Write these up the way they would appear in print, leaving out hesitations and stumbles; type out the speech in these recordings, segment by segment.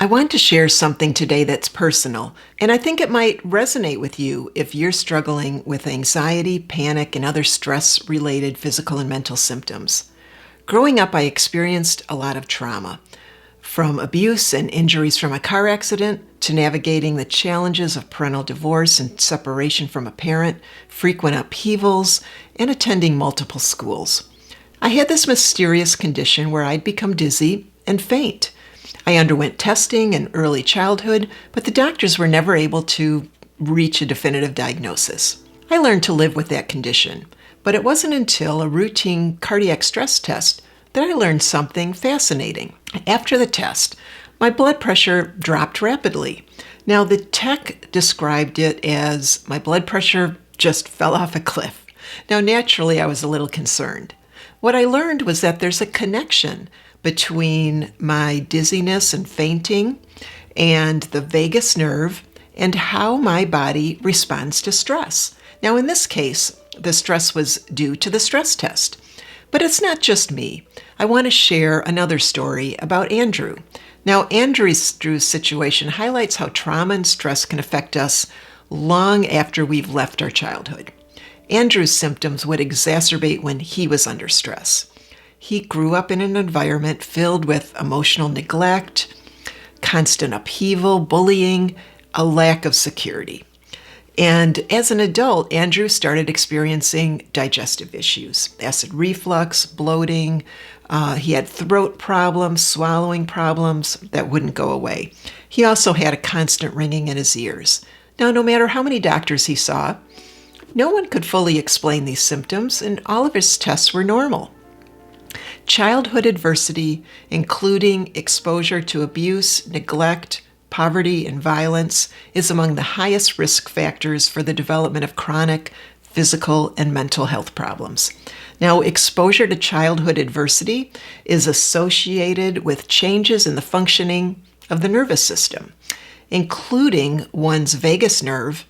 I want to share something today that's personal, and I think it might resonate with you if you're struggling with anxiety, panic, and other stress-related physical and mental symptoms. Growing up, I experienced a lot of trauma, from abuse and injuries from a car accident to navigating the challenges of parental divorce and separation from a parent, frequent upheavals, and attending multiple schools. I had this mysterious condition where I'd become dizzy and faint. I underwent testing in early childhood, but the doctors were never able to reach a definitive diagnosis. I learned to live with that condition, but it wasn't until a routine cardiac stress test that I learned something fascinating. After the test, my blood pressure dropped rapidly. Now, the tech described it as my blood pressure just fell off a cliff. Now, naturally, I was a little concerned. What I learned was that there's a connection between my dizziness and fainting and the vagus nerve and how my body responds to stress. Now, in this case, the stress was due to the stress test. But it's not just me. I want to share another story about Andrew. Now, Andrew's situation highlights how trauma and stress can affect us long after we've left our childhood. Andrew's symptoms would exacerbate when he was under stress. He grew up in an environment filled with emotional neglect, constant upheaval, bullying, a lack of security. And as an adult, Andrew started experiencing digestive issues, acid reflux, bloating. He had throat problems, swallowing problems that wouldn't go away. He also had a constant ringing in his ears. Now, no matter how many doctors he saw, no one could fully explain these symptoms, and all of his tests were normal. Childhood adversity, including exposure to abuse, neglect, poverty, and violence, is among the highest risk factors for the development of chronic physical and mental health problems. Now, exposure to childhood adversity is associated with changes in the functioning of the nervous system, including one's vagus nerve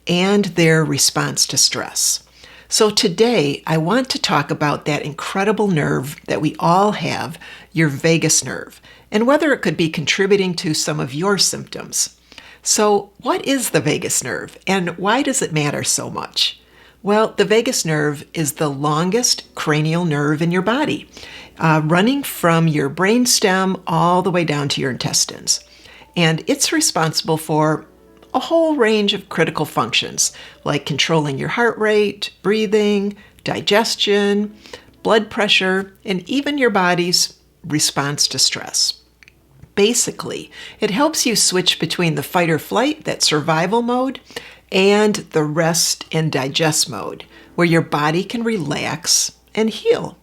and their response to stress. So today, I want to talk about that incredible nerve that we all have, your vagus nerve, and whether it could be contributing to some of your symptoms. So what is the vagus nerve, and why does it matter so much? Well, the vagus nerve is the longest cranial nerve in your body, running from your brainstem all the way down to your intestines. And it's responsible for a whole range of critical functions, like controlling your heart rate, breathing, digestion, blood pressure, and even your body's response to stress. Basically, it helps you switch between the fight or flight, that survival mode, and the rest and digest mode, where your body can relax and heal.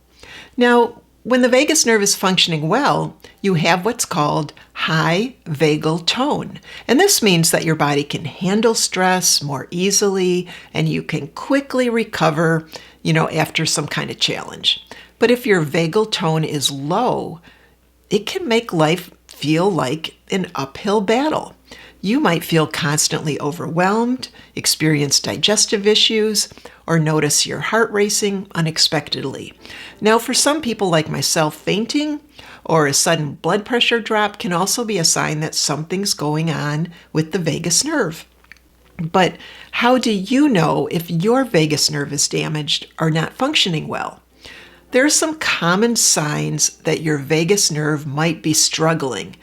Now, when the vagus nerve is functioning well, you have what's called high vagal tone. And this means that your body can handle stress more easily and you can quickly recover, after some kind of challenge. But if your vagal tone is low, it can make life feel like an uphill battle. You might feel constantly overwhelmed, experience digestive issues, or notice your heart racing unexpectedly. Now, for some people like myself, fainting or a sudden blood pressure drop can also be a sign that something's going on with the vagus nerve. But how do you know if your vagus nerve is damaged or not functioning well? There are some common signs that your vagus nerve might be struggling,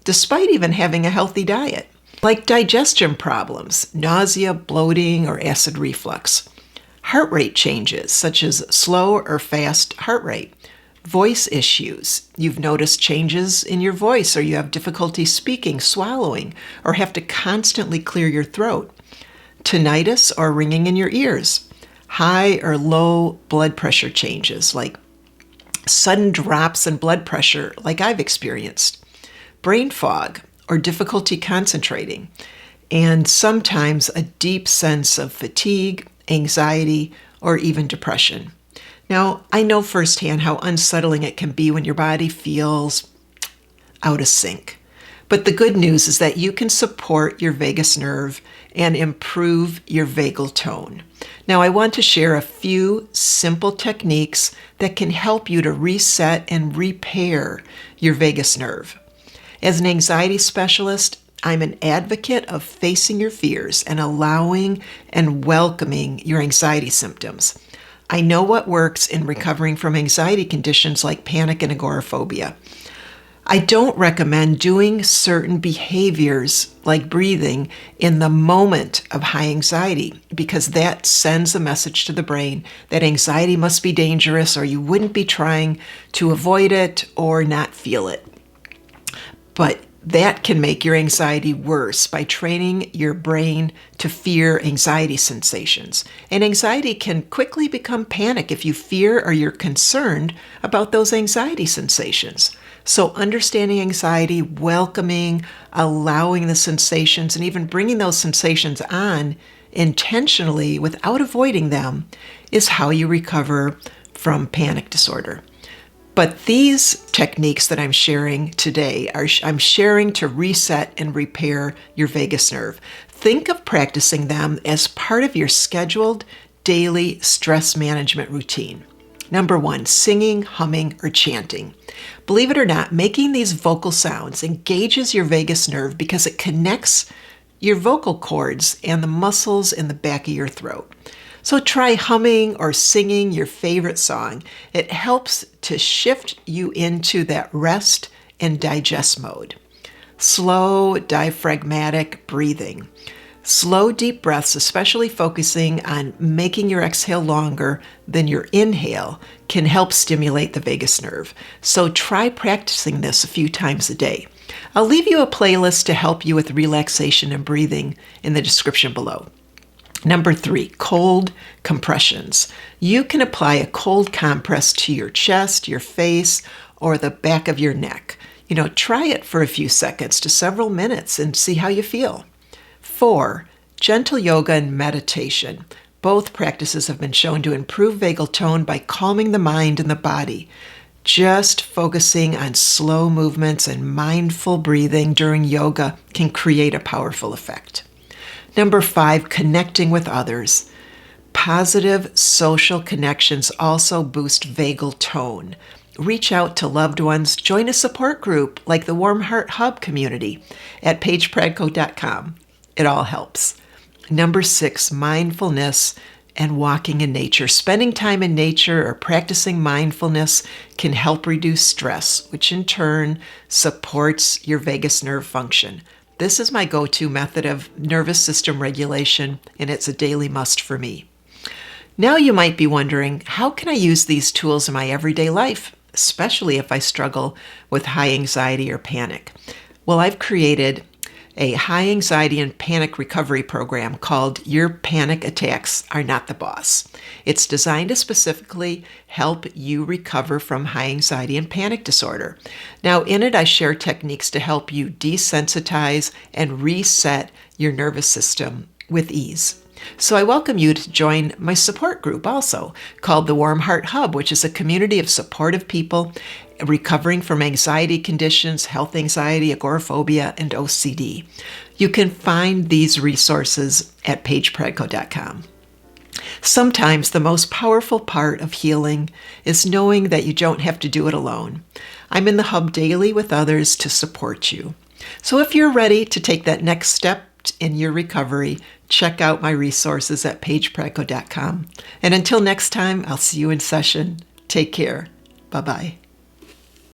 despite even having a healthy diet, like digestion problems, nausea, bloating, or acid reflux. Heart rate changes, such as slow or fast heart rate. Voice issues. You've noticed changes in your voice, or you have difficulty speaking, swallowing, or have to constantly clear your throat. Tinnitus or ringing in your ears. High or low blood pressure changes, like sudden drops in blood pressure, like I've experienced. Brain fog or difficulty concentrating. And sometimes a deep sense of fatigue, anxiety, or even depression. Now, I know firsthand how unsettling it can be when your body feels out of sync. But the good news is that you can support your vagus nerve and improve your vagal tone. Now, I want to share a few simple techniques that can help you to reset and repair your vagus nerve. As an anxiety specialist, I'm an advocate of facing your fears and allowing and welcoming your anxiety symptoms. I know what works in recovering from anxiety conditions like panic and agoraphobia. I don't recommend doing certain behaviors like breathing in the moment of high anxiety because that sends a message to the brain that anxiety must be dangerous or you wouldn't be trying to avoid it or not feel it. But that can make your anxiety worse by training your brain to fear anxiety sensations. And anxiety can quickly become panic if you fear or you're concerned about those anxiety sensations. So understanding anxiety, welcoming, allowing the sensations, and even bringing those sensations on intentionally without avoiding them is how you recover from panic disorder. But these techniques that I'm sharing today I'm sharing to reset and repair your vagus nerve. Think of practicing them as part of your scheduled daily stress management routine. Number 1, singing, humming, or chanting. Believe it or not, making these vocal sounds engages your vagus nerve because it connects your vocal cords and the muscles in the back of your throat. So try humming or singing your favorite song. It helps to shift you into that rest and digest mode. Slow diaphragmatic breathing. Slow, deep breaths, especially focusing on making your exhale longer than your inhale, can help stimulate the vagus nerve. So try practicing this a few times a day. I'll leave you a playlist to help you with relaxation and breathing in the description below. Number 3, cold compressions. You can apply a cold compress to your chest, your face, or the back of your neck. Try it for a few seconds to several minutes and see how you feel. 4, gentle yoga and meditation. Both practices have been shown to improve vagal tone by calming the mind and the body. Just focusing on slow movements and mindful breathing during yoga can create a powerful effect. Number 5, connecting with others. Positive social connections also boost vagal tone. Reach out to loved ones. Join a support group like the WarmHeart Hub community at PaigePradko.com. It all helps. Number 6, mindfulness and walking in nature. Spending time in nature or practicing mindfulness can help reduce stress, which in turn supports your vagus nerve function. This is my go-to method of nervous system regulation, and it's a daily must for me. Now you might be wondering, how can I use these tools in my everyday life, especially if I struggle with high anxiety or panic? Well, I've created a high anxiety and panic recovery program called Your Panic Attacks Are Not the Boss. It's designed to specifically help you recover from high anxiety and panic disorder. Now, in it, I share techniques to help you desensitize and reset your nervous system with ease. So I welcome you to join my support group also, called the WarmHeart Hub, which is a community of supportive people recovering from anxiety conditions, health anxiety, agoraphobia, and OCD. You can find these resources at PaigePradko.com. Sometimes the most powerful part of healing is knowing that you don't have to do it alone. I'm in the Hub daily with others to support you. So if you're ready to take that next step in your recovery, check out my resources at PaigePradko.com. And until next time, I'll see you in session. Take care. Bye-bye.